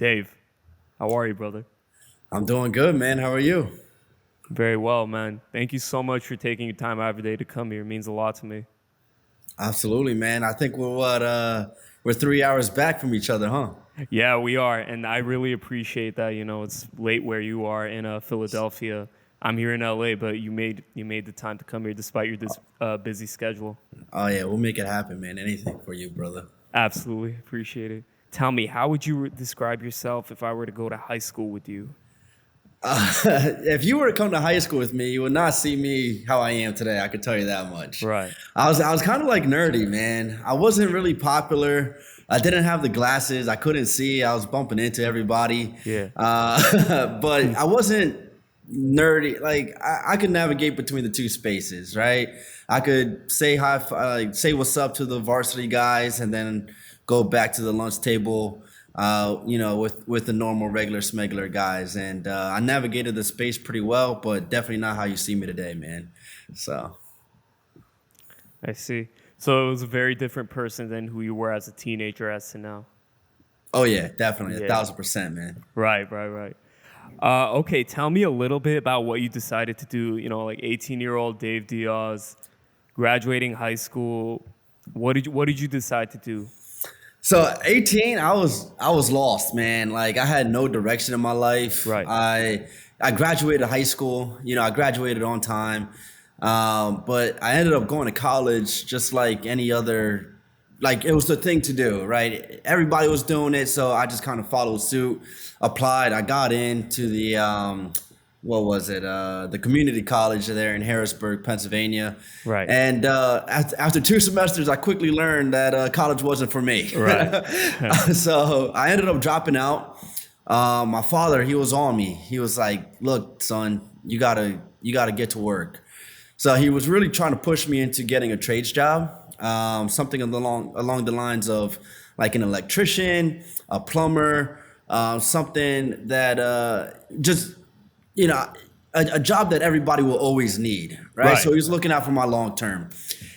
Dave, how are you, brother? I'm doing good, man. How are you? Very well, man. Thank you so much for taking your time out of your day to come here. It means a lot to me. Absolutely, man. I think we're 3 hours back from each other, huh? Yeah, we are, and I really appreciate that. It's late where you are in Philadelphia. I'm here in LA, but you made the time to come here despite your busy schedule. Oh yeah, we'll make it happen, man. Anything for you, brother. Absolutely appreciate it. Tell me, how would you describe yourself if I were to go to high school with you? If you were to come to high school with me, you would not see me how I am today. I could tell you that much. Right. I was kind of like nerdy, man. I wasn't really popular. I didn't have the glasses. I couldn't see. I was bumping into everybody. Yeah. But I wasn't nerdy. Like I could navigate between the two spaces, right? I could say hi, like say what's up to the varsity guys, and then go back to the lunch table. With the normal regular smuggler guys, and I navigated the space pretty well, but definitely not how you see me today, man. So, I see. So it was a very different person than who you were as a teenager as to now. oh yeah, definitely a Yeah. 1000%, man. Right, right, right. Okay, tell me a little bit about what you decided to do. 18-year-old Dave Diaz, graduating high school. What did you decide to do? So 18, I was lost, man. Like I had no direction in my life. Right. I graduated high school. I graduated on time. But I ended up going to college just like any other, like it was the thing to do, right? Everybody was doing it, so I just kind of followed suit, applied. I got into what was it? The community college there in Harrisburg, Pennsylvania. Right. And after 2 semesters, I quickly learned that college wasn't for me. Right. So I ended up dropping out. My father, he was on me. He was like, "Look, son, you gotta get to work." So he was really trying to push me into getting a trades job, something along the lines of like an electrician, a plumber, something that just you know a job that everybody will always need, right? Right. So he was looking out for my long term,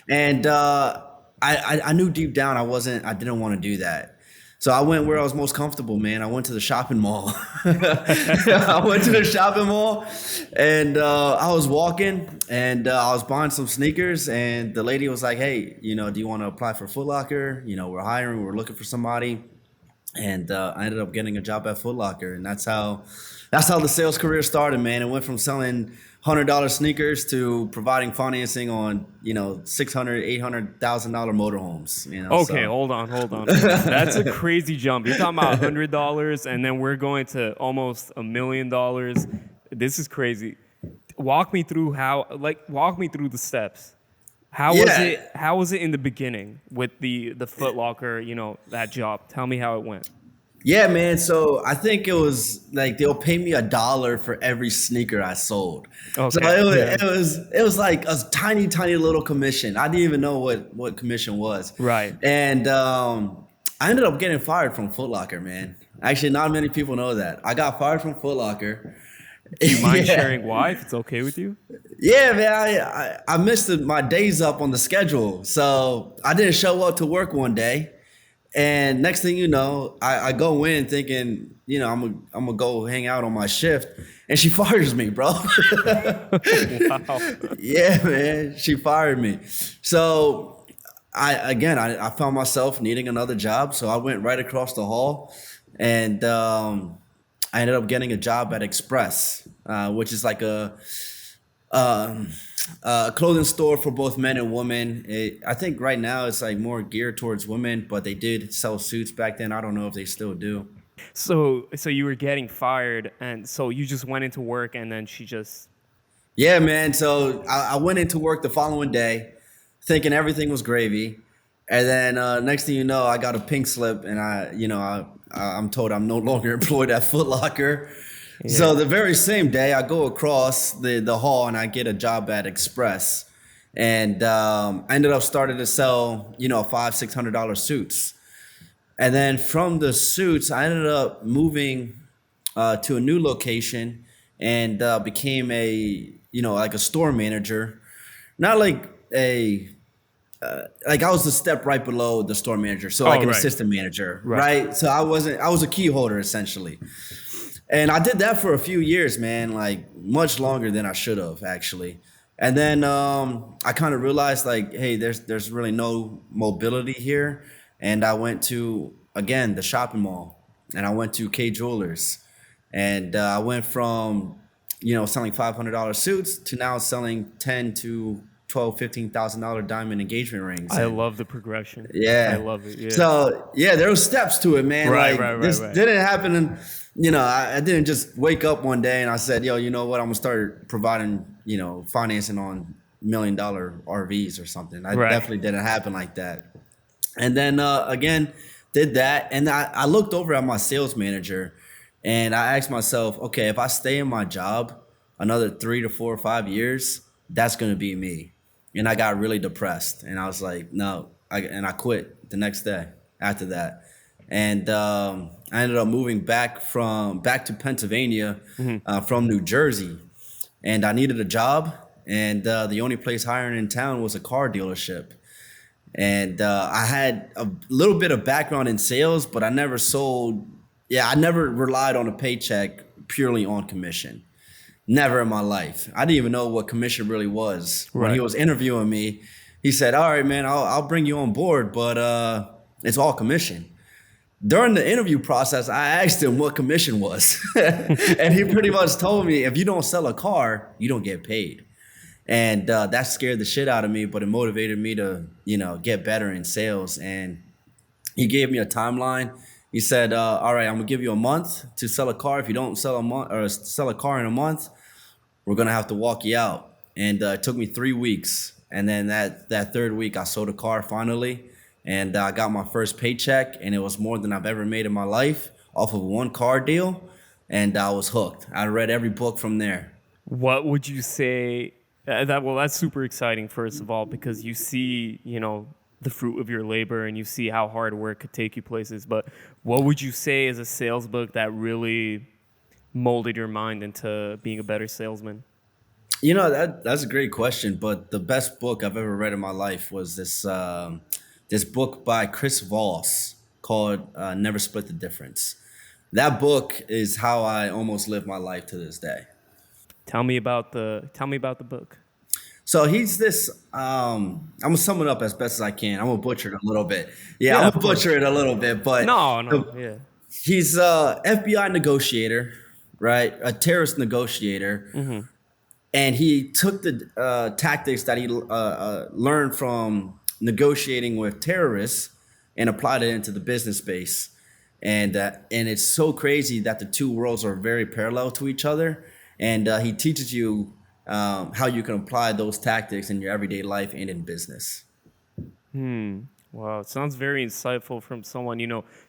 and I knew deep down I didn't want to do that. So I went where I was most comfortable, man. I went to the shopping mall. I went to the shopping mall, and I was walking, and I was buying some sneakers, and the lady was like, "Hey, do you want to apply for Foot Locker? We're hiring. We're looking for somebody." And I ended up getting a job at Foot Locker, and that's how the sales career started, man. It went from selling $100 sneakers to providing financing on 600, $800,000 motorhomes. Okay, So hold on. That's a crazy jump. You're talking about $100, and then we're going to almost $1 million. This is crazy. Walk me through the steps. How was yeah, it? How was it in the beginning with the Foot Locker? That job. Tell me how it went. yeah, man. So I think it was like they'll pay me $1 for every sneaker I sold. So Okay. it was Yeah. it was it was like a tiny, tiny little commission. I didn't even know what commission was, Right. and I ended up getting fired from Foot Locker, man. Actually, not many people know that I got fired from Foot Locker. Do you mind Yeah, sharing why? If it's okay with you. yeah, man. I missed my days up on the schedule, so I didn't show up to work one day. And next thing you know, I go in thinking, I'm gonna go hang out on my shift, and she fires me, bro. Wow. Yeah, man, she fired me. So I found myself needing another job, so I went right across the hall, and I ended up getting a job at Express, which is like um, a clothing store for both men and women. I think right now it's like more geared towards women, but they did sell suits back then. I don't know if they still do. So you were getting fired, and so you just went into work, and then she just. Yeah, man. So I went into work the following day, thinking everything was gravy, and then next thing you know, I got a pink slip, and I'm told I'm no longer employed at Foot Locker. Yeah. So the very same day, I go across the hall and I get a job at Express, and I ended up starting to sell $500-600 suits. And then from the suits, I ended up moving to a new location and became like a store manager, not like a like I was the step right below the store manager, so like Oh, an right, assistant manager, right. right? So I was a key holder essentially. And I did that for a few years, man, like much longer than I should have actually. And then I kind of realized like, hey, there's really no mobility here. And I went to again the shopping mall, and I went to K Jewelers, and I went from selling $500 suits to now selling 10 to 12, $15,000 diamond engagement rings. I And love the progression. I yeah. love it. Yeah. So yeah, there were steps to it, man. Right, right, Like right, this right. didn't happen, and I didn't just wake up one day and I said, "Yo, you know what? I'm gonna start providing, financing on $1 million RVs or something." I Right. definitely didn't happen like that. And then again, did that, and I looked over at my sales manager, and I asked myself, okay, if I stay in my job another 3 to 4 or 5 years, that's gonna be me. And I got really depressed, and I was like, no, and I quit the next day after that, and I ended up moving back to Pennsylvania Mhm. from New Jersey, and I needed a job, and the only place hiring in town was a car dealership. And I had a little bit of background in sales, but I never sold. Yeah, I never relied on a paycheck purely on commission. Never in my life. I didn't even know what commission really was. When he Right. was interviewing me, he said, "All right, man, I'll bring you on board, but it's all commission." During the interview process, I asked him what commission was, and he pretty much told me, "If you don't sell a car, you don't get paid." And that scared the shit out of me, but it motivated me to get better in sales. And he gave me a timeline. He said, all right, I'm gonna give you a month to sell a car. If you don't sell a month or sell a car in a month, we're gonna have to walk you out. And it took me 3 weeks, and then that third week I sold a car finally, and I got my first paycheck, and it was more than I've ever made in my life off of one car deal. And I was hooked. I read every book from there. What would you say? That's super exciting. First of all, because you see, the fruit of your labor, and you see how hard work could take you places. But what would you say is a sales book that really molded your mind into being a better salesman? That's a great question, but the best book I've ever read in my life was this book by Chris Voss called "Never Split the Difference." That book is how I almost live my life to this day. Tell me about the book. So he's this. I'm gonna sum it up as best as I can. I'm gonna butcher it a little bit. Yeah, I'm Yeah, of gonna butcher course. it a little bit, but No, no, the, yeah. he's a FBI negotiator, right? A terrorist negotiator, Hmm. and he took the tactics that he learned from negotiating with terrorists and applied it into the business space. And it's so crazy that the two worlds are very parallel to each other. And he teaches you how you can apply those tactics in your everyday life and in business. Wow, it sounds very insightful from someone,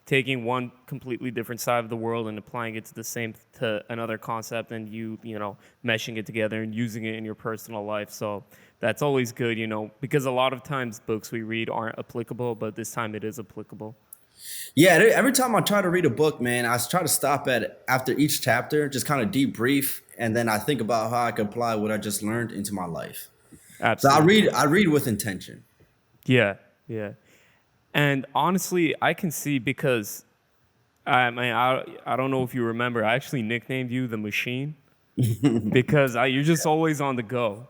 taking one completely different side of the world and applying it to another concept, and meshing it together and using it in your personal life. So that's always good, because a lot of times books we read aren't applicable, but this time it is applicable. Yeah, every time I try to read a book, man, I try to stop at after each chapter, just kind of debrief, and then I think about how I can apply what I just learned into my life. So Absolutely. I read with intention. Yeah, yeah. And honestly, I can see because I don't know if you remember, I actually nicknamed you the machine because you're just always on the go.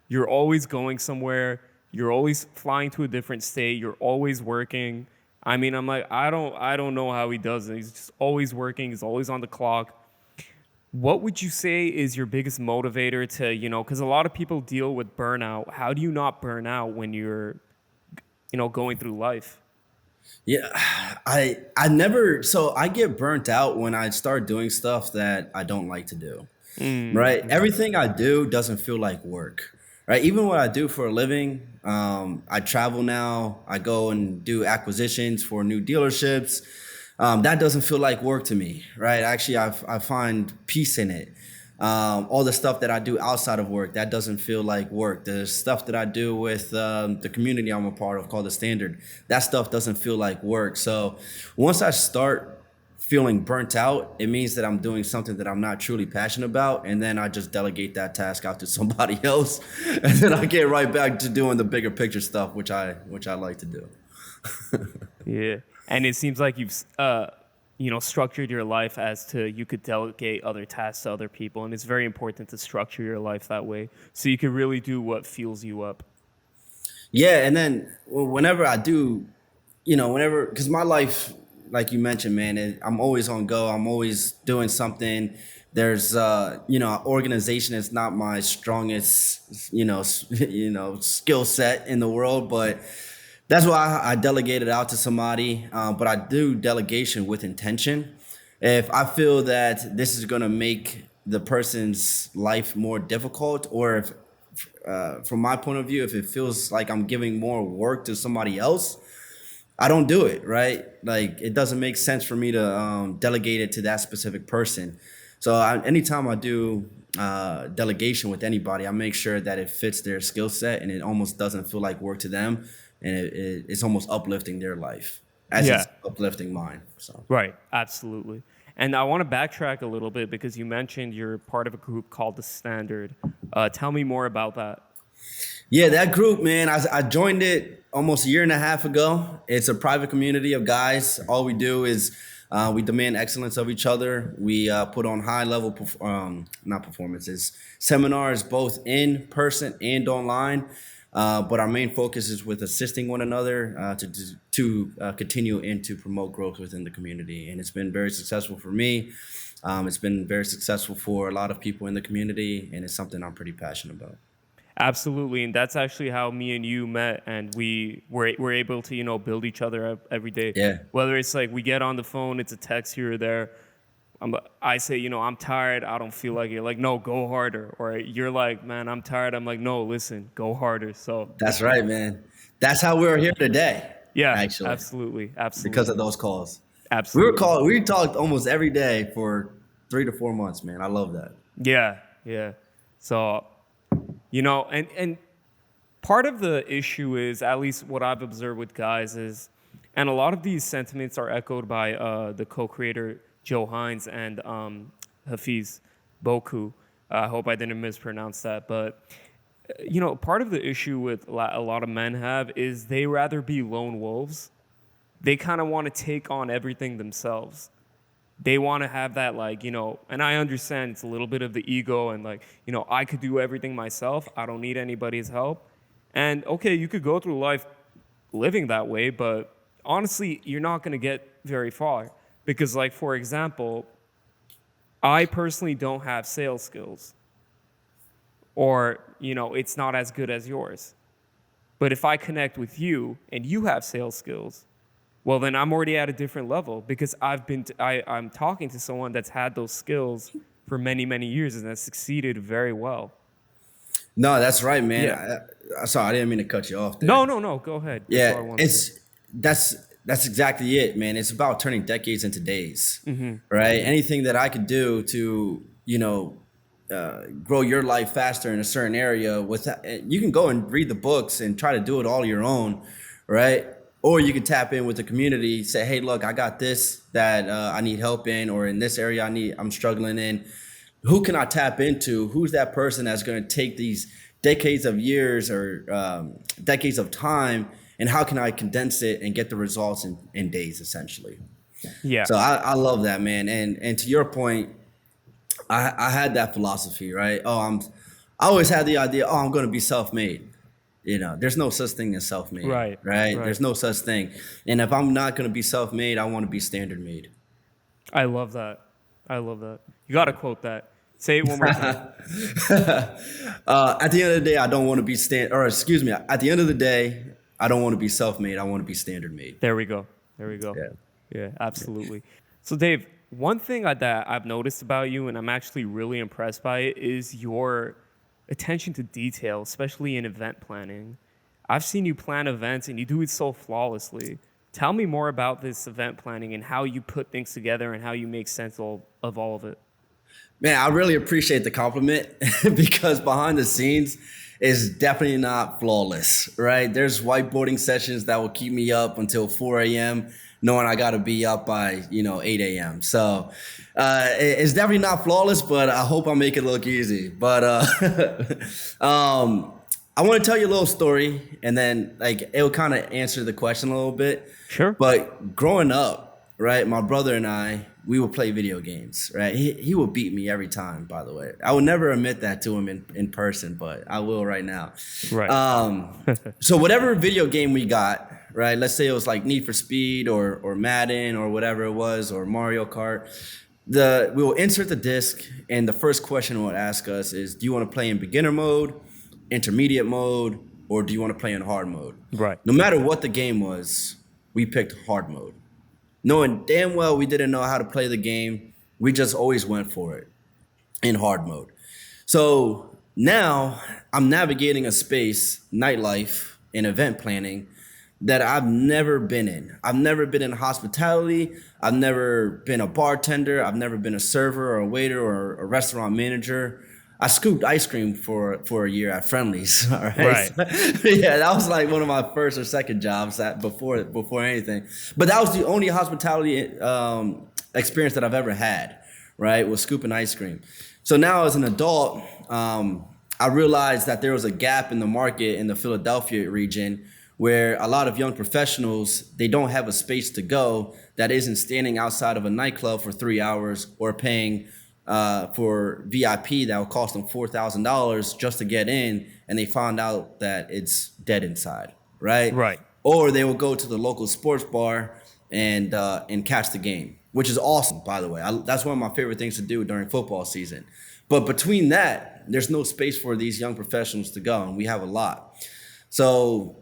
You're always going somewhere. You're always flying to a different state. You're always working. I mean, I'm like, I don't know how he does it. He's just always working. He's always on the clock. What would you say is your biggest motivator to, because a lot of people deal with burnout. How do you not burn out when you're, going through life? Yeah, I never so I get burnt out when I start doing stuff that I don't like to do. Right? Mm-hmm. Everything I do doesn't feel like work. Right? Even what I do for a living, I travel now. I go and do acquisitions for new dealerships. That doesn't feel like work to me, right? Actually, I find peace in it. All the stuff that I do outside of work, that doesn't feel like work. The stuff that I do with the community I'm a part of called the Standard, that stuff doesn't feel like work. So once I start feeling burnt out, it means that I'm doing something that I'm not truly passionate about, and then I just delegate that task out to somebody else, and then I get right back to doing the bigger picture stuff, which I like to do. Yeah. And it seems like you've, structured your life as to you could delegate other tasks to other people. And it's very important to structure your life that way so you can really do what fuels you up. Yeah, and then whenever I do, whenever, because my life, like you mentioned, man, I'm always on go. I'm always doing something. There's, organization is not my strongest, skill set in the world, but that's why I delegated out to somebody. But I do delegation with intention. If I feel that this is going to make the person's life more difficult, or if, from my point of view, if it feels like I'm giving more work to somebody else, I don't do it, right? Like it doesn't make sense for me to delegate it to that specific person. So anytime I do delegation with anybody, I make sure that it fits their skill set and it almost doesn't feel like work to them, and it's almost uplifting their life as Yeah. it's uplifting mine. So Right. Absolutely. And I want to backtrack a little bit because you mentioned you're part of a group called The Standard. Tell me more about that. yeah, that group, man, I joined it almost a year and a half ago. It's a private community of guys. All we do is we demand excellence of each other. We put on high level, not performances, seminars, both in person and online. But our main focus is with assisting one another to continue and to promote growth within the community. And it's been very successful for me. It's been very successful for a lot of people in the community, and it's something I'm pretty passionate about. Absolutely, and that's actually how me and you met, and we're able to build each other up every day. Yeah. Whether it's like we get on the phone, it's a text here or there. I say, I'm tired, I don't feel like it. Like, no, go harder. Or you're like, man, I'm tired. I'm like, no, listen, go harder. So That's right, man. That's how we're here today, yeah, actually, absolutely, absolutely, because of those calls. absolutely. We talked almost every day for 3 to 4 months, man. I love that. Yeah, yeah. So, and part of the issue is, at least what I've observed with guys is, and a lot of these sentiments are echoed by the co-creator Joe Hines and Hafiz Boku. I hope I didn't mispronounce that, but part of the issue with a lot of men have is they rather be lone wolves. They kind of want to take on everything themselves. They want to have that, like, and I understand it's a little bit of the ego and like, I could do everything myself. I don't need anybody's help. And okay, you could go through life living that way, but honestly, you're not going to get very far because, like, for example, I personally don't have sales skills, or, it's not as good as yours. But if I connect with you and you have sales skills, well, then I'm already at a different level because I'm talking to someone that's had those skills for many, many years and has succeeded very well. No, that's right, man. Yeah. Sorry, I didn't mean to cut you off there. No, go ahead. That's all I Yeah, want to say. that's exactly it, man. It's about turning decades into days, right? Anything that I could do to, grow your life faster in a certain area, you can go and read the books and try to do it all your own, right? Or you can tap in with the community, say, hey, look, I got this that I need help in, or in this area I'm struggling in. Who can I tap into? Who's that person that's going to take these decades of years or decades of time, and how can I condense it and get the results in days, essentially? Yeah. So I love that, man. And to your point, I had that philosophy, right? I always had the idea, I'm going to be self-made. There's no such thing as self-made, Right. There's no such thing. And if I'm not going to be self-made, I want to be standard-made. I love that. You got to quote that. Say it one more time. At the end of the day, I don't want to be at the end of the day, I don't want to be self-made. I want to be standard-made. There we go. Yeah, absolutely. So, Dave, one thing that I've noticed about you, and I'm actually really impressed by it, is your attention to detail, especially in event planning. I've seen you plan events, and you do it so flawlessly. Tell me more about this event planning and how you put things together and how you make sense of all of it. Man, I really appreciate the compliment because behind the scenes is definitely not flawless, right? There's whiteboarding sessions that will keep me up until 4 a.m. knowing I got to be up by 8 a.m. So it's definitely not flawless, but I hope I make it look easy. But I want to tell you a little story, and then like it will kind of answer the question a little bit. Sure. But growing up, right, my brother and I, we would play video games, right? He would beat me every time, by the way. I would never admit that to him in person, but I will right now. Right. So whatever video game we got, right? Let's say it was like Need for Speed or Madden or whatever it was, or Mario Kart. We will insert the disc, and the first question it would ask us is, do you want to play in beginner mode, intermediate mode, or do you want to play in hard mode? Right. No matter what the game was, we picked hard mode. Knowing damn well we didn't know how to play the game, we just always went for it in hard mode. So now I'm navigating a space, nightlife, and event planning that I've never been in. I've never been in hospitality. I've never been a bartender. I've never been a server or a waiter or a restaurant manager. I scooped ice cream for a year at Friendly's. All right. Right. Yeah, that was like one of my first or second jobs before anything. But that was the only hospitality experience that I've ever had, right? Was scooping ice cream. So now as an adult, I realized that there was a gap in the market in the Philadelphia region where a lot of young professionals, they don't have a space to go that isn't standing outside of a nightclub for 3 hours or paying for VIP that will cost them $4,000 just to get in, and they found out that it's dead inside, right? Right. Or they will go to the local sports bar and catch the game, which is awesome, by the way. That's one of my favorite things to do during football season. But between that, there's no space for these young professionals to go, and we have a lot. So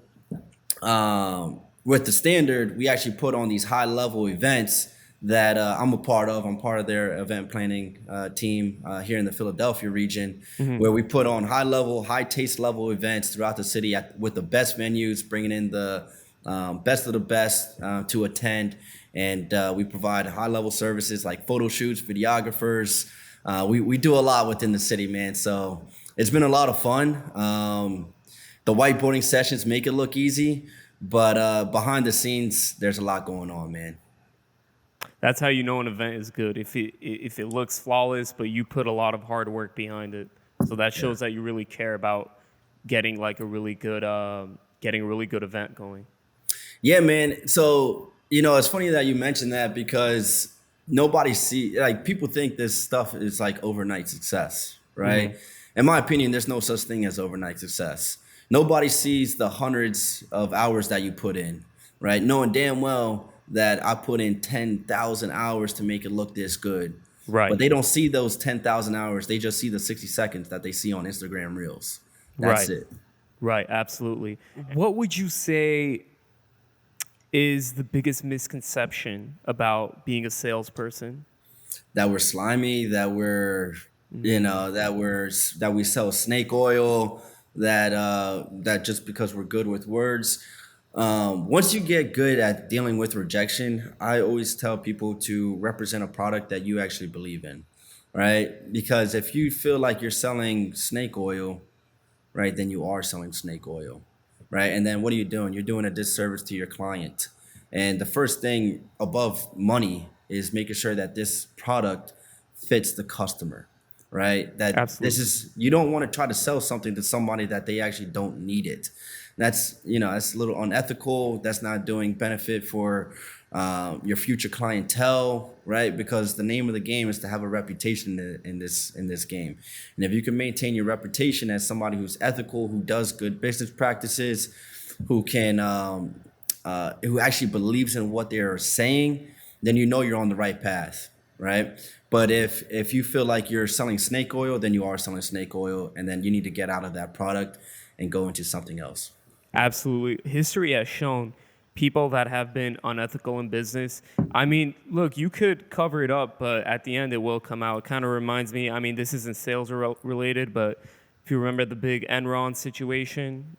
with the Standard, we actually put on these high-level events that I'm a part of. I'm part of their event planning team here in the Philadelphia region, where we put on high-level, high-taste level events throughout the city with the best venues, bringing in the best of the best to attend. And we provide high-level services like photo shoots, videographers. We do a lot within the city, man. So it's been a lot of fun. The whiteboarding sessions make it look easy, but behind the scenes, there's a lot going on, man. That's how you know an event is good. If it looks flawless, but you put a lot of hard work behind it. So that shows that you really care about getting like a really good event going. Yeah, man. So, it's funny that you mentioned that because people think this stuff is like overnight success, right? In my opinion, there's no such thing as overnight success. Nobody sees the hundreds of hours that you put in, right? Knowing damn well that I put in 10,000 hours to make it look this good. Right. But they don't see those 10,000 hours. They just see the 60 seconds that they see on Instagram Reels. That's it. Right, absolutely. What would you say is the biggest misconception about being a salesperson? That we're slimy, that we're, that we sell snake oil, that just because we're good with words. Once you get good at dealing with rejection, I always tell people to represent a product that you actually believe in, right? Because if you feel like you're selling snake oil, right, then you are selling snake oil, right? And then what are you doing? You're doing a disservice to your client. And the first thing above money is making sure that this product fits the customer, right? That Absolutely. you don't want to try to sell something to somebody that they actually don't need it. That's a little unethical. That's not doing benefit for your future clientele, right? Because the name of the game is to have a reputation in this game. And if you can maintain your reputation as somebody who's ethical, who does good business practices, who actually believes in what they're saying, then you're on the right path, right? But if you feel like you're selling snake oil, then you are selling snake oil, and then you need to get out of that product and go into something else. Absolutely. History has shown people that have been unethical in business. I mean, look, you could cover it up, but at the end it will come out. It kind of reminds me, this isn't sales related, but if you remember the big Enron situation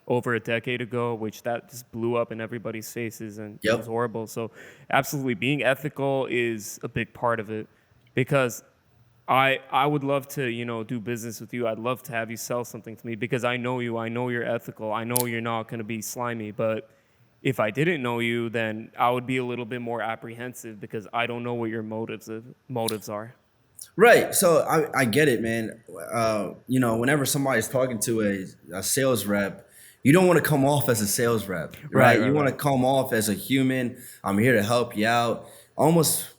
over a decade ago, which that just blew up in everybody's faces and it was horrible. So absolutely, being ethical is a big part of it, because I would love to, do business with you. I'd love to have you sell something to me because I know you. I know you're ethical. I know you're not going to be slimy. But if I didn't know you, then I would be a little bit more apprehensive because I don't know what your motives are. Right. So I get it, man. Whenever somebody's talking to a sales rep, you don't want to come off as a sales rep, Right, right? right, You want to right. come off as a human. I'm here to help you out, almost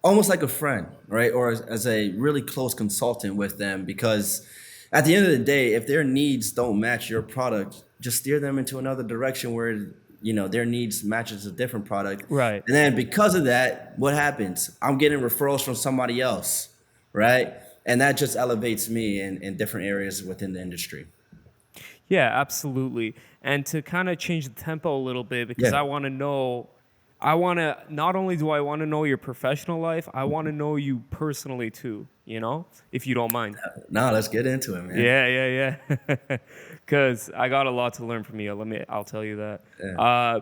almost like a friend, right? Or as a really close consultant with them, because at the end of the day, if their needs don't match your product, just steer them into another direction where their needs matches a different product. Right. And then because of that, what happens? I'm getting referrals from somebody else, right? And that just elevates me in different areas within the industry. Yeah, absolutely. And to kind of change the tempo a little bit, because Yeah. I want to know, I want to, not only do I want to know your professional life, I want to know you personally too, if you don't mind. Now let's get into it, man. Yeah, yeah, yeah. Because I got a lot to learn from you. I'll tell you that. Yeah. Uh,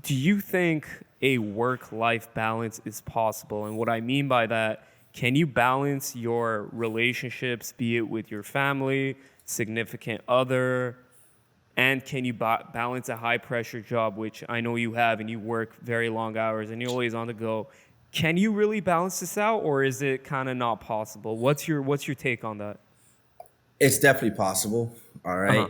do you think a work-life balance is possible? And what I mean by that, can you balance your relationships, be it with your family, significant other, and can you balance a high-pressure job, which I know you have, and you work very long hours, and you're always on the go? Can you really balance this out, or is it kind of not possible? What's your take on that? It's definitely possible. All Uh huh.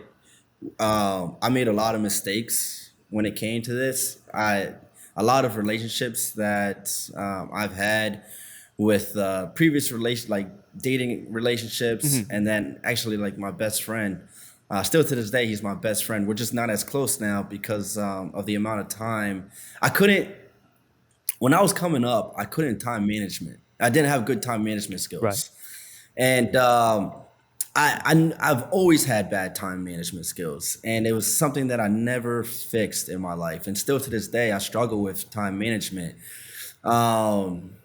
right. I made a lot of mistakes when it came to this. A lot of relationships that I've had with previous like dating relationships, and then actually like my best friend. Still to this day, he's my best friend. We're just not as close now because of the amount of time. I couldn't When I was coming up. I couldn't time management. I didn't have good time management Right. skills, and I've always had bad time management skills, and it was something that I never fixed in my life, and still to this day I struggle with time management. Um,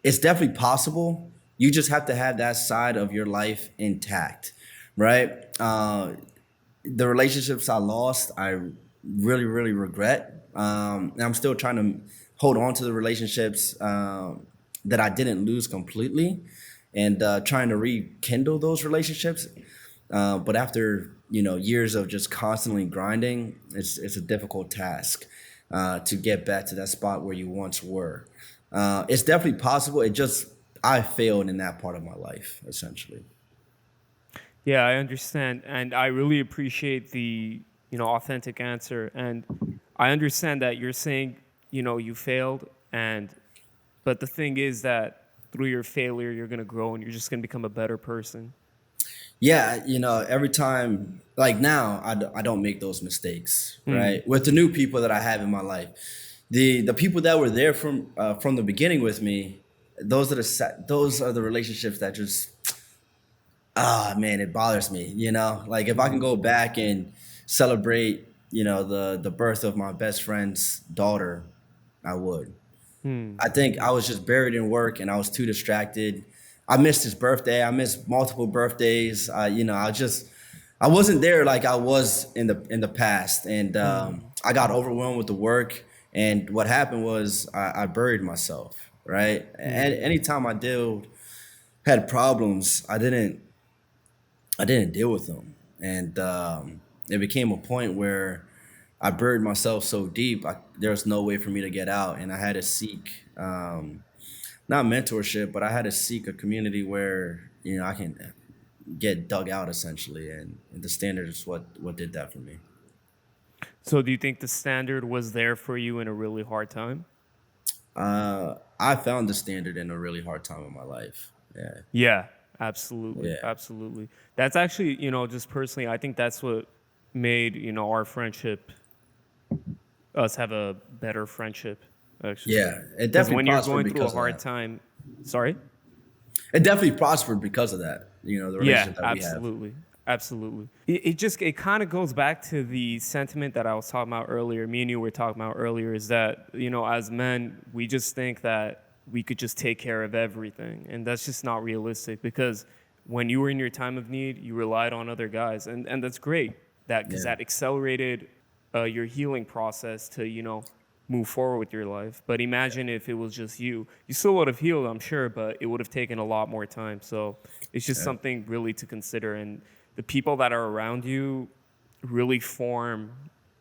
it's definitely possible. You just have to have that side of your life intact, right? The relationships I lost, I really, really regret. And I'm still trying to hold on to the relationships that I didn't lose completely, and trying to rekindle those relationships. But after years of just constantly grinding, it's a difficult task to get back to that spot where you once were. It's definitely possible. I failed in that part of my life, essentially. Yeah, I understand, and I really appreciate the authentic answer. And I understand that you're saying you failed, but the thing is that through your failure, you're gonna grow and you're just gonna become a better person. Yeah, every time, like now, I don't make those mistakes, Hmm. right? With the new people that I have in my life, the people that were there from the beginning with me, those are the relationships that just man, it bothers me. Like if I can go back and celebrate, the birth of my best friend's daughter, I would. Hmm. I think I was just buried in work and I was too distracted. I missed his birthday. I missed multiple birthdays. I wasn't there like I was in the past, and Hmm. I got overwhelmed with the work. And what happened was I buried myself. Right. And Hmm. anytime had problems, I didn't deal with them, and it became a point where I buried myself so deep. There was no way for me to get out, and I had to seek not mentorship, but I had to seek a community where I can get dug out essentially, and the standard is what did that for me. So, do you think the standard was there for you in a really hard time? I found the standard in a really hard time in my life. Yeah, Yeah, absolutely, yeah, absolutely. That's actually, just personally, I think that's what made our friendship, us have a better friendship, actually. yeah. It Because definitely when you're prospered going through a because of hard that. time, sorry. It definitely prospered because of that. The Yeah, relationship that we have. absolutely. Absolutely. It kind of goes back to the sentiment that I was talking about earlier. Me and you were talking about earlier is that, as men, we just think that we could just take care of everything. And that's just not realistic because when you were in your time of need, you relied on other guys. And that's great because Yeah. that accelerated your healing process to, move forward with your life. But imagine if it was just you. You still would have healed, I'm sure, but it would have taken a lot more time. So it's just Yeah. something really to consider. And the people that are around you really form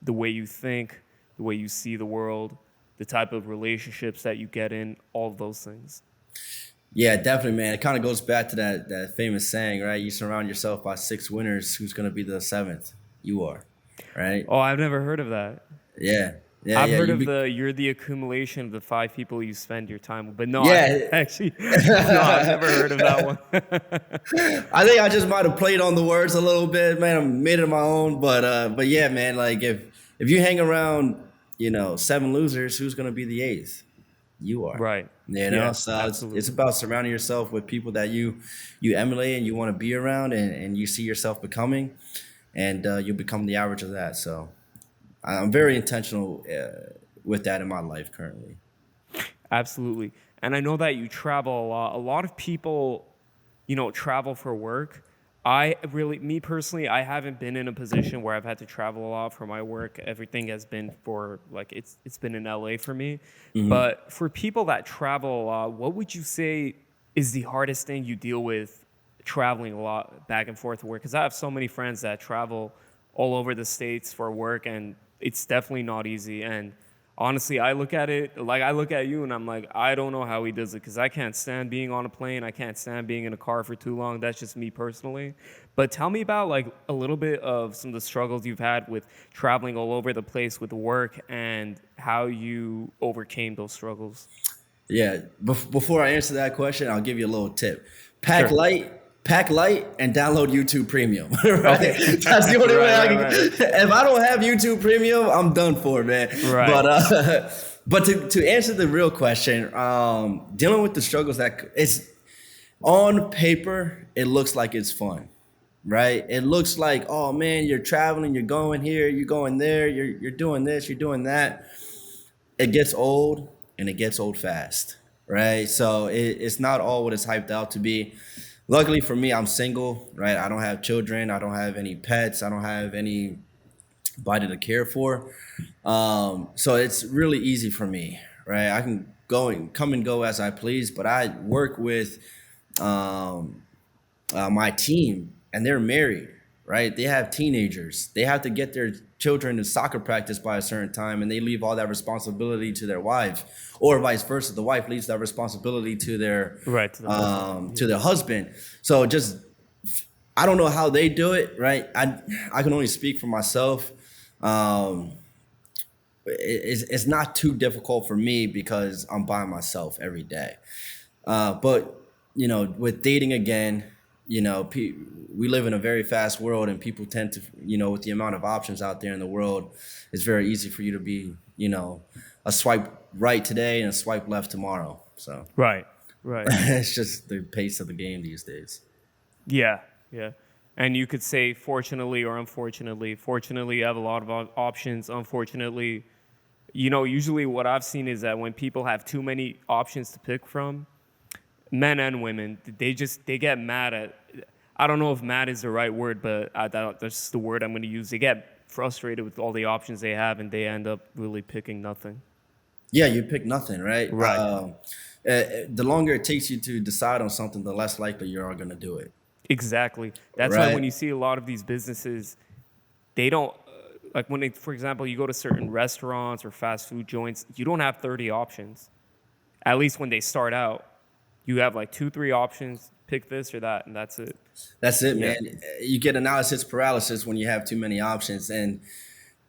the way you think. the way you see the world, the type of relationships that you get in, all of those things. Yeah, definitely, man. It kind of goes back to that famous saying, right? You surround yourself by 6 winners. Who's going to be the seventh? You are, right? Oh, I've never heard of that. Yeah, yeah, I've yeah. heard of you're the accumulation of the 5 people you spend your time with, but no, I Yeah. actually, no, I've never heard of that one. I think I just might have played on the words a little bit, man. I made it my own, but yeah, man. Like if you hang around, 7 losers, who's going to be the eighth? You are. Right. Yeah, So it's absolutely. about surrounding yourself with people that you emulate and you want to be around, and you see yourself becoming, and you become the average of that. So I'm very intentional with that in my life currently. Absolutely. And I know that you travel a lot. A lot of people, travel for work. Me personally, I haven't been in a position where I've had to travel a lot for my work. Everything has been for it's been in LA for me. But for people that travel a lot, what would you say is the hardest thing you deal with traveling a lot back and forth to work? Because I have so many friends that travel all over the States for work, and it's definitely not easy. And honestly, I look at it like I look at you and I'm like, I don't know how he does it because I can't stand being on a plane. I can't stand being in a car for too long. That's just me personally. But tell me about like a little bit of some of the struggles you've had with traveling all over the place with work and how you overcame those struggles. Yeah. Before I answer that question, I'll give you a little tip. Pack Sure. light. Pack light and download YouTube Premium. Right? Okay. That's the only way I can. Right. If I don't have YouTube Premium, I'm done for, man. Right. But to answer the real question, dealing with the struggles that it's on paper, it looks like it's fun, right? It looks like, oh man, you're traveling, you're going here, you're going there, you're doing this, you're doing that. It gets old and it gets old fast, right? So it's not all what it's hyped out to be. Luckily for me, I'm single, right? I don't have children. I don't have any pets. I don't have anybody to care for. So it's really easy for me, right? I can come and go as I please, but I work with my team, and they're married, right? They have teenagers. They have to get their children to soccer practice by a certain time, and they leave all that responsibility to their wife, or vice versa. The wife leaves that responsibility to their Right. To the husband. to their husband. So just I don't know how they do it, right? I can only speak for myself. It's not too difficult for me because I'm by myself every day. But with dating again, we live in a very fast world, and people tend to, with the amount of options out there in the world, it's very easy for you to be, a swipe right today and a swipe left tomorrow. So Right. Right. it's just the pace of the game these days. Yeah, yeah. And you could say fortunately or unfortunately. Fortunately, you have a lot of options. Unfortunately, usually what I've seen is that when people have too many options to pick from, men and women, they get mad at. I don't know if mad is the right word, but that's the word I'm going to use. They get frustrated with all the options they have, and they end up really picking nothing. Yeah, you pick nothing, right? Right. The longer it takes you to decide on something, the less likely you are going to do it, Exactly. That's why when right? you see a lot of these businesses, they don't like when they, for example, you go to certain restaurants or fast food joints, you don't have 30 options. At least when they start out, you have like 2, 3 options, pick this or that, and that's it. That's it, Yeah. man. You get analysis paralysis when you have too many options, and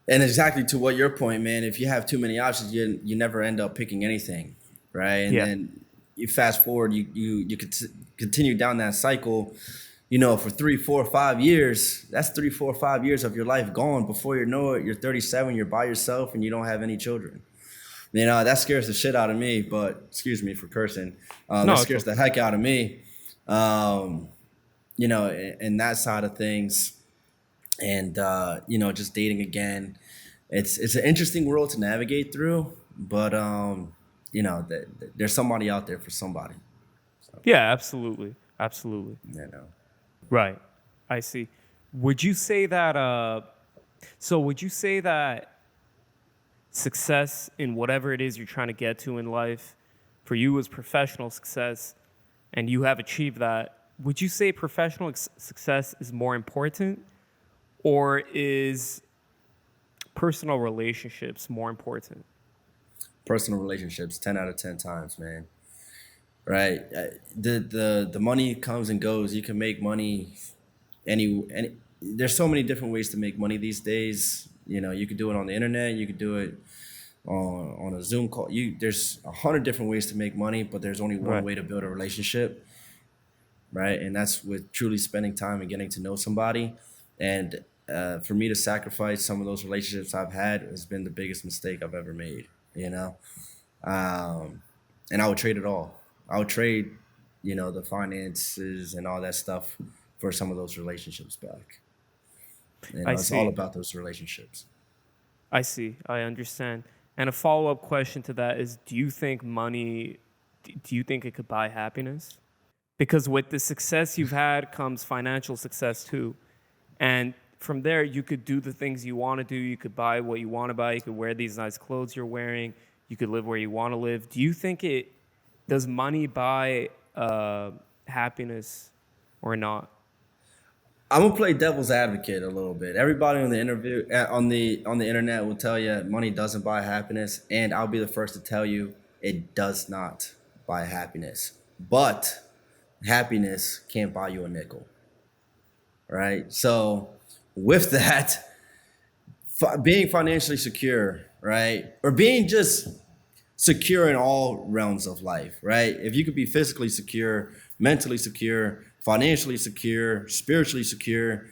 exactly to what your point, man. If you have too many options, you never end up picking anything, right? And Yeah. then you fast forward, you could continue down that cycle, for 3, 4, 5 years. That's 3, 4, 5 years of your life gone. Before you know it, you're 37, you're by yourself, and you don't have any children. That scares the shit out of me. But excuse me for cursing. That No, it's scares the okay. heck out of me. Um, and that side of things, and just dating again. It's an interesting world to navigate through, but there's somebody out there for somebody. So, Yeah, absolutely. Absolutely. you know. Right. I see. Would you say that would you say that success in whatever it is you're trying to get to in life for you is professional success and you have achieved that, would you say professional success is more important or is personal relationships more important? Personal relationships, 10 out of 10 times, man. Right? The money comes and goes. You can make money any. There's so many different ways to make money these days. You know, you could do it on the internet. You could do it on a Zoom call. There's 100 different ways to make money, but there's only one Right. way to build a relationship, right? And that's with truly spending time and getting to know somebody. And for me to sacrifice some of those relationships I've had has been the biggest mistake I've ever made. You know, um, and I would trade it all. I would trade, the finances and all that stuff for some of those relationships back. I It's all see. about those relationships. I see. I understand. And a follow up question to that is, do you think money, do you think it could buy happiness? Because with the success you've had comes financial success too. And from there, you could do the things you want to do. You could buy what you want to buy. You could wear these nice clothes you're wearing. You could live where you want to live. Do you think does money buy happiness or not? I'm gonna play devil's advocate a little bit. Everybody on the interview on the internet will tell you money doesn't buy happiness, and I'll be the first to tell you it does not buy happiness. But happiness can't buy you a nickel, right? So with that, being financially secure, right, or being just secure in all realms of life, right? If you could be physically secure, mentally secure, financially secure, spiritually secure,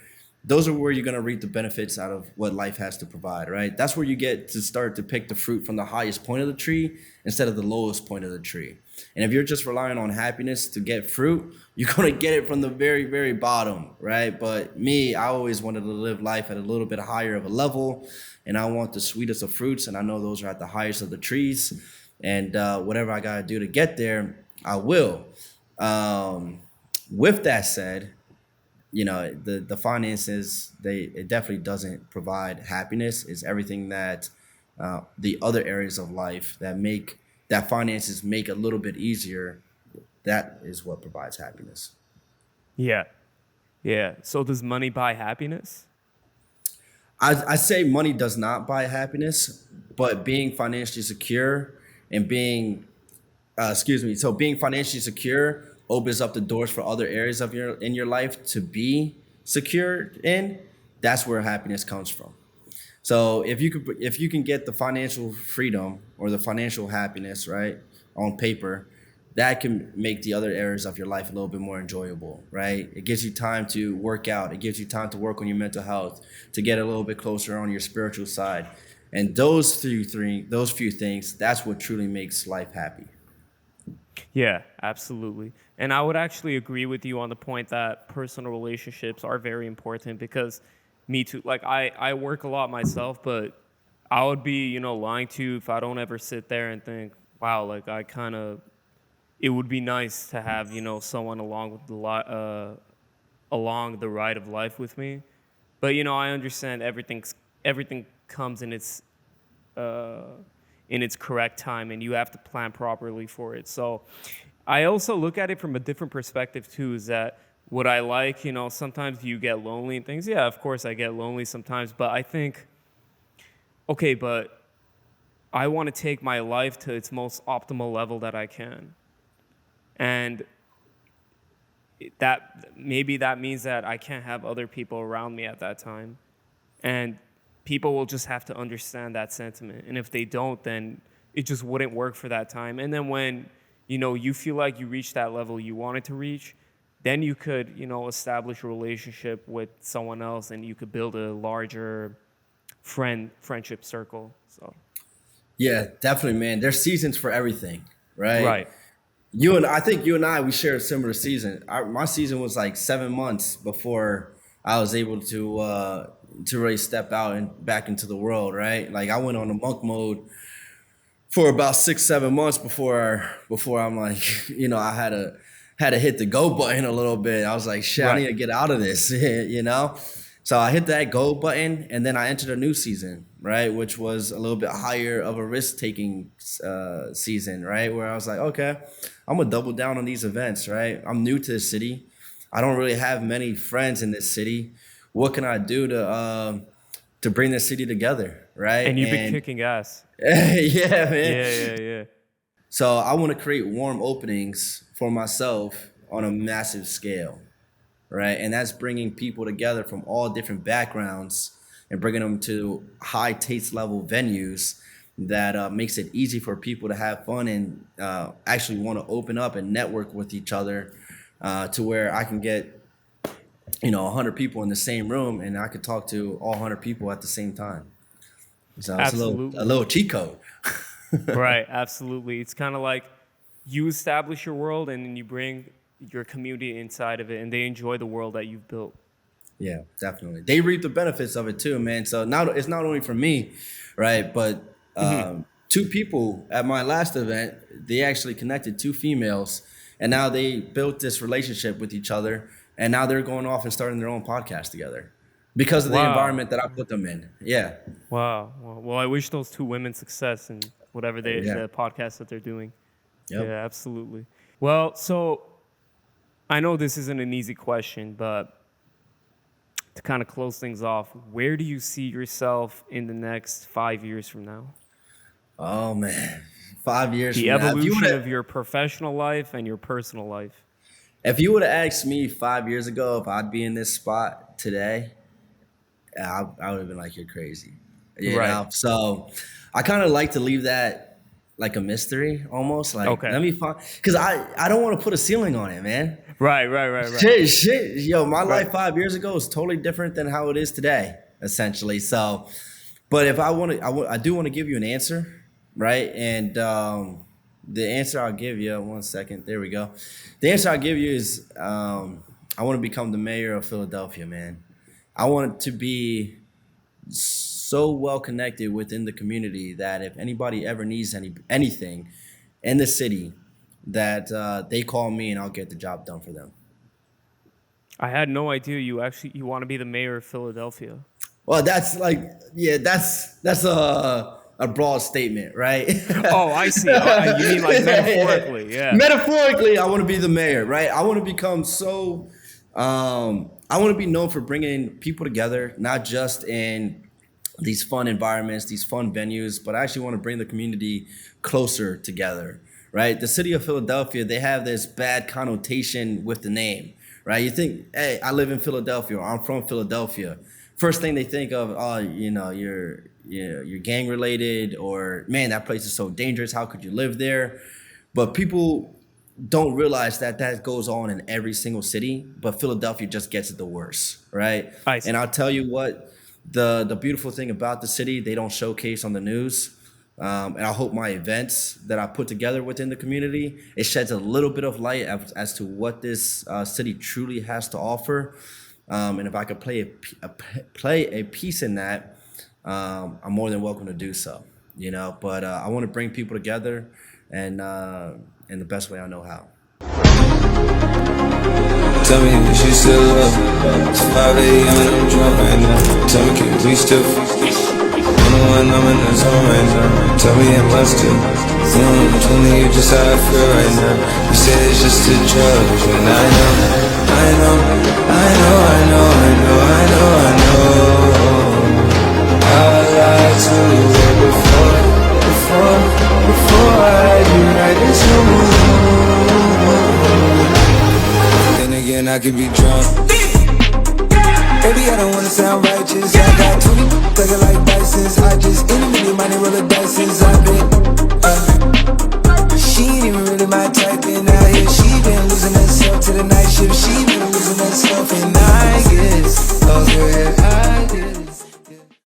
those are where you're going to reap the benefits out of what life has to provide, right? That's where you get to start to pick the fruit from the highest point of the tree instead of the lowest point of the tree. And if you're just relying on happiness to get fruit, you're going to get it from the very, very bottom, right? But me, I always wanted to live life at a little bit higher of a level, and I want the sweetest of fruits, and I know those are at the highest of the trees. And whatever I got to do to get there, I will. Um, with that said, the finances, it definitely doesn't provide happiness. It's everything that the other areas of life that finances make a little bit easier. That is what provides happiness. Yeah. Yeah. So does money buy happiness? I say money does not buy happiness, but being financially secure and being financially secure opens up the doors for other areas of your life to be secured in. That's where happiness comes from. So if you can get the financial freedom or the financial happiness, right, on paper, that can make the other areas of your life a little bit more enjoyable, right? It gives you time to work out. It gives you time to work on your mental health, to get a little bit closer on your spiritual side. And those few things, that's what truly makes life happy. Yeah, absolutely. And I would actually agree with you on the point that personal relationships are very important because me too. Like I work a lot myself, but I would be, lying to you if I don't ever sit there and think, wow, like it would be nice to have, someone along with along the ride of life with me. But, I understand everything comes uh, in its correct time, and you have to plan properly for it. So I also look at it from a different perspective too. Is that what I like? Sometimes you get lonely and things. Yeah, of course I get lonely sometimes, but I think, okay, but I want to take my life to its most optimal level that I can, and that means that I can't have other people around me at that time, and people will just have to understand that sentiment. And if they don't, then it just wouldn't work for that time. And then when you feel like you reach that level you wanted to reach, then you could establish a relationship with someone else, and you could build a larger friendship circle. So Yeah, definitely, man. There's seasons for everything, right? right, I think you and I, we share a similar season. My season was like 7 months before I was able to really step out and back into the world, right? Like I went on a monk mode for about 6, 7 months before I'm like, I had to hit the go button a little bit. I was like, shit, I need right. to get out of this, you know? So I hit that go button and then I entered a new season, right? Which was a little bit higher of a risk taking season, right? Where I was like, okay, I'm gonna double down on these events, right? I'm new to the city. I don't really have many friends in this city. What can I do to bring the city together, right? And you've been kicking ass. Yeah, man. Yeah. So I want to create warm openings for myself on a massive scale, right? And that's bringing people together from all different backgrounds and bringing them to high taste level venues that makes it easy for people to have fun and actually want to open up and network with each other to where I can get 100 people in the same room and I could talk to all 100 people at the same time. So it's a little cheat code. Right, absolutely. It's kind of like you establish your world and then you bring your community inside of it and they enjoy the world that you've built. Yeah, definitely. They reap the benefits of it too, man. So now it's not only for me, right? But two people at my last event, they actually connected, two females, and now they built this relationship with each other. And now they're going off and starting their own podcast together because of the environment that I put them in. Yeah. Wow. Well, I wish those two women success in whatever the podcast that they're doing. Yep. Yeah, absolutely. Well, so I know this isn't an easy question, but to kind of close things off, where do you see yourself in the next 5 years from now? Oh, man. 5 years from now. The evolution of your professional life and your personal life. If you would have asked me 5 years ago if I'd be in this spot today, I would have been like, you're crazy. You know? So I kind of like to leave that like a mystery almost. Like, let me find, because I don't want to put a ceiling on it, man. Right. Shit. Yo, my life 5 years ago is totally different than how it is today, essentially. So, but if I do want to give you an answer, right? And the answer I'll give you, 1 second, there we go. The answer I'll give you is I want to become the mayor of Philadelphia, man. I want to be so well connected within the community that if anybody ever needs anything in the city, that they call me and I'll get the job done for them. I had no idea you want to be the mayor of Philadelphia. Well, that's that's a broad statement, right? Oh, I see. You mean like metaphorically, yeah. Metaphorically, I want to be the mayor, right? I want to become so, I want to be known for bringing people together, not just in these fun environments, these fun venues, but I actually want to bring the community closer together, right? The city of Philadelphia, they have this bad connotation with the name, right? You think, hey, I live in Philadelphia, or I'm from Philadelphia. First thing they think of, oh, you're gang related, or man, that place is so dangerous. How could you live there? But people don't realize that goes on in every single city, but Philadelphia just gets it the worst, right? And I'll tell you what, the beautiful thing about the city, they don't showcase on the news. And I hope my events that I put together within the community, it sheds a little bit of light as to what this city truly has to offer. And if I could play a piece in that, I'm more than welcome to do so, But I want to bring people together, and in the best way I know how. Tell me if you still love. It's 5 a.m. and I'm drunk right now. Tell me, can we still? I'm the one, I'm in the zone right now. Tell me, am I still? Tell me you just how I feel right now. You say it's just a drug, and I know. I lied to you before I do right this moment. Then again, I could be drunk. Baby, I don't wanna sound righteous.